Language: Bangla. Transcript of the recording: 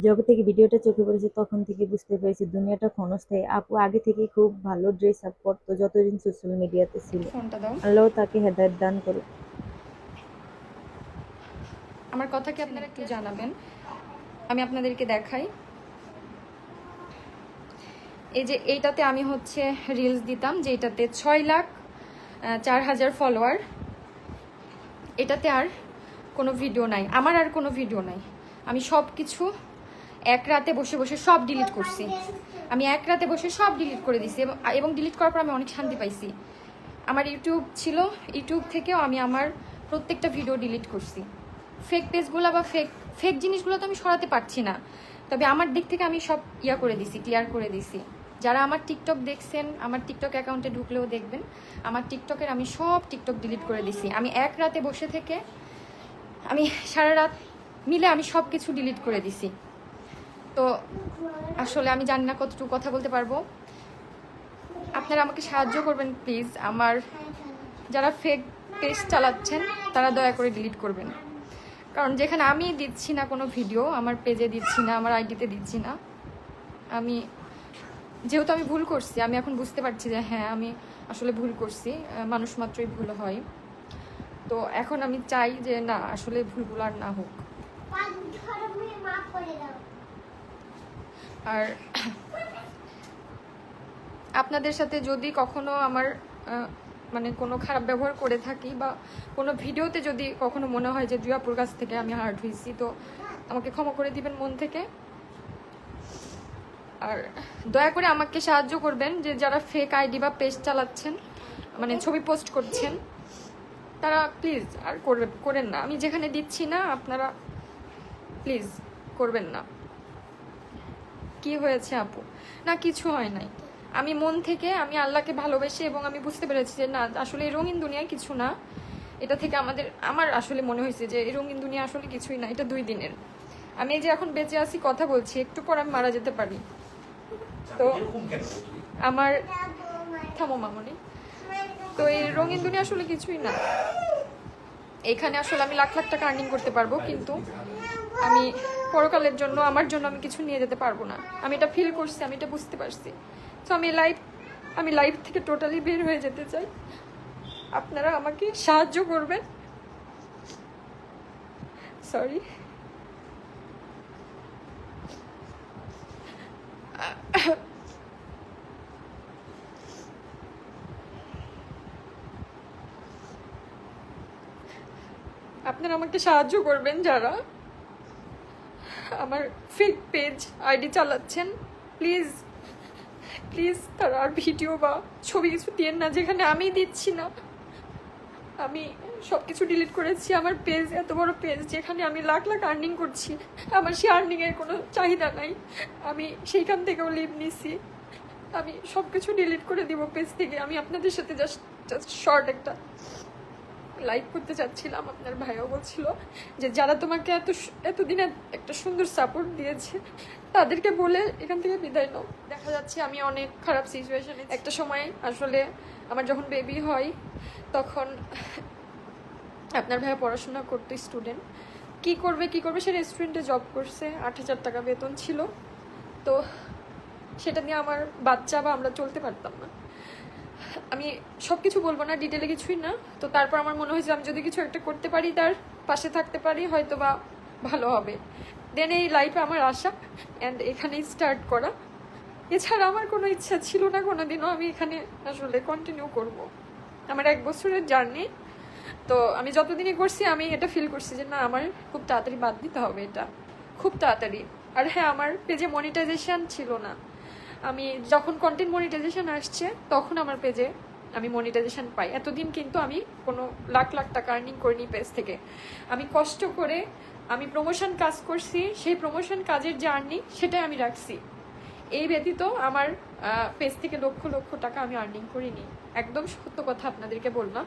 যবে থেকে ভিডিওটা চোখে পড়েছে তখন থেকে বুঝতে পেরেছি দুনিয়াটা ক্ষণস্থায়ী। আপু আগে থেকেই খুব ভালো ড্রেস আপ করতো যতদিন সোশ্যাল মিডিয়াতে ছিল। ফোনটা দাও। আল্লাহ তাকে হেদায়েত দান করুক। আমার কথা কি আপনারা একটু জানাবেন? আমি আপনাদেরকে দেখাই। এই যে এইটাতে আমি হচ্ছে রিলস দিতাম, যে এটাতে 6,04,000 ফলোয়ার। এটাতে আর কোনো ভিডিও নাই, আমার আর কোনো ভিডিও নাই। আমি সব কিছু এক রাতে বসে বসে সব ডিলিট করছি। আমি এক রাতে বসে সব ডিলিট করে দিছি এবং ডিলিট করার পর আমি অনেক শান্তি পাইছি। আমার ইউটিউব ছিল, ইউটিউব থেকেও আমি আমার প্রত্যেকটা ভিডিও ডিলিট করছি। ফেক পেজগুলো বা ফেক জিনিসগুলো তো আমি সরাতে পারছি না, তবে আমার দিক থেকে আমি সব করে দিছি, ক্লিয়ার করে দিছি। যারা আমার টিকটক দেখছেন, আমার টিকটক অ্যাকাউন্টে ঢুকলেও দেখবেন আমার টিকটকের আমি সব টিকটক ডিলিট করে দিছি। আমি এক রাতে বসে থেকে আমি সারা রাত মিলে আমি সব কিছু ডিলিট করে দিছি। তো আসলে আমি জানি না কতটুকু কথা বলতে পারবো। আপনারা আমাকে সাহায্য করবেন প্লিজ। আমার যারা ফেক পেজ চালাচ্ছেন তারা দয়া করে ডিলিট করবেন, কারণ যেখানে আমি দিচ্ছি না কোনো ভিডিও, আমার পেজে দিচ্ছি না, আমার আইডিতে দিচ্ছি না, আমি যেহেতু আমি ভুল করছি, আমি এখন বুঝতে পারছি যে হ্যাঁ আমি আসলে ভুল করছি, মানুষ মাত্রই ভুল হয়। তো এখন আমি চাই যে না, আসলে ভুলগুলো আর না হোক। আর আপনাদের সাথে যদি কখনো আমার মানে কোনো খারাপ ব্যবহার করে থাকি বা কোনো ভিডিওতে যদি কখনো মনে হয় যে জুয়াপুর কাছ থেকে আমি হার্ট হয়েছি, তো আমাকে ক্ষমা করে দিবেন মন থেকে। আর দয়া করে আমাকে সাহায্য করবেন, যে যারা ফেক আইডি বা পেজ চালাচ্ছেন, মানে ছবি পোস্ট করছেন, তারা প্লিজ আর করেন না। আমি যেখানে দিচ্ছি না আপনারা প্লিজ করবেন না। কি হয়েছে আপু? না, কিছু হয় নাই। আমি মন থেকে আমি আল্লাহকে ভালোবেসে এবং আমি বুঝতে পেরেছি যে না, আসলে এই রঙিন দুনিয়ায় কিছু না। এটা থেকে আমার আসলে মনে হয়েছে যে এই রঙিন দুনিয়া আসলে কিছুই না, এটা 2 দিনের। আমি এই যে এখন বেঁচে আছি, কথা বলছি, একটু পর আমি মারা যেতে পারি। তো আমার থামো মামনি, তো এই রঙিন দুনিয়া আসলে কিছুই না। এখানে আসলে আমি লাখ লাখ টাকা আর্নিং করতে পারবো, কিন্তু আমি পরকালের জন্য আমার জন্য আমি কিছু নিয়ে যেতে পারবো না। আমি এটা ফিল করছি, আমি এটা বুঝতে পারছি। তো আমি লাইফ থেকে টোটালি বের হয়ে যেতে চাই। আপনারা আমাকে সাহায্য করবেন। সরি। আপনারা আমাকে সাহায্য করবেন, যারা আমার ফেক পেজ আইডি চালাচ্ছেন। প্লিজ প্লিজ তারা আর ভিডিও বা ছবি কিছু দিয়েন না যেখানে আমি দিচ্ছি না। আমি সব কিছু ডিলিট করেছি। আমার পেজ এত বড় পেজ, যেখানে আমি লাখ লাখ আর্নিং করছি, আমার সেই আর্নিংয়ের কোনো চাহিদা নাই। আমি সেইখান থেকেও লিভ নিছি। আমি সব কিছু ডিলিট করে দিব পেজ থেকে। আমি আপনাদের সাথে জাস্ট শর্ট একটা লাইক করতে চাচ্ছিলাম। আপনার ভাইও বলছিল যে যারা তোমাকে এতদিন একটা সুন্দর সাপোর্ট দিয়েছে, তাদেরকে বলে এখান থেকে বিদায় নাও। দেখা যাচ্ছে আমি অনেক খারাপ সিচুয়েশনে একটা সময়। আসলে আমার যখন বেবি হয় তখন আপনার ভাইয়া পড়াশোনা করতো, স্টুডেন্ট। কি করবে সে রেস্টুরেন্টে জব করছে, 8,000 টাকা বেতন ছিল। তো সেটা নিয়ে আমার বাচ্চা বা আমরা চলতে পারতাম না। আমি সব কিছু বলবো না, ডিটেলে কিছুই না। তো তারপর আমার মনে হয়েছে আমি যদি কিছু একটা করতে পারি, তার পাশে থাকতে পারি, হয়তো বা ভালো হবে। দেন এই লাইফে আমার আশা অ্যান্ড এখানেই স্টার্ট করা। এছাড়া আমার কোনো ইচ্ছা ছিল না কোনোদিনও আমি এখানে আসলে কন্টিনিউ করব। আমার 1 বছরের জার্নি। তো আমি যতদিনই করছি আমি এটা ফিল করছি যে না, আমার খুব তাড়াতাড়ি বাদ দিতে হবে এটা, খুব তাড়াতাড়ি। আর হ্যাঁ, আমার পেজে মনিটাইজেশন ছিল না। আমি যখন কন্টেন্ট মনিটাইজেশন আসছে তখন আমার পেজে আমি মনিটাইজেশন পাই। এতদিন কিন্তু আমি কোনো লাখ লাখ টাকা আর্নিং করিনি পেজ থেকে। আমি কষ্ট করে আমি প্রমোশন কাজ করছি, সেই প্রমোশন কাজের যে আর্নিং সেটাই আমি রাখছি। এই ব্যতীত আমার পেজ থেকে লক্ষ লক্ষ টাকা আমি আর্নিং করিনি। একদম সত্য কথা আপনাদেরকে বললাম।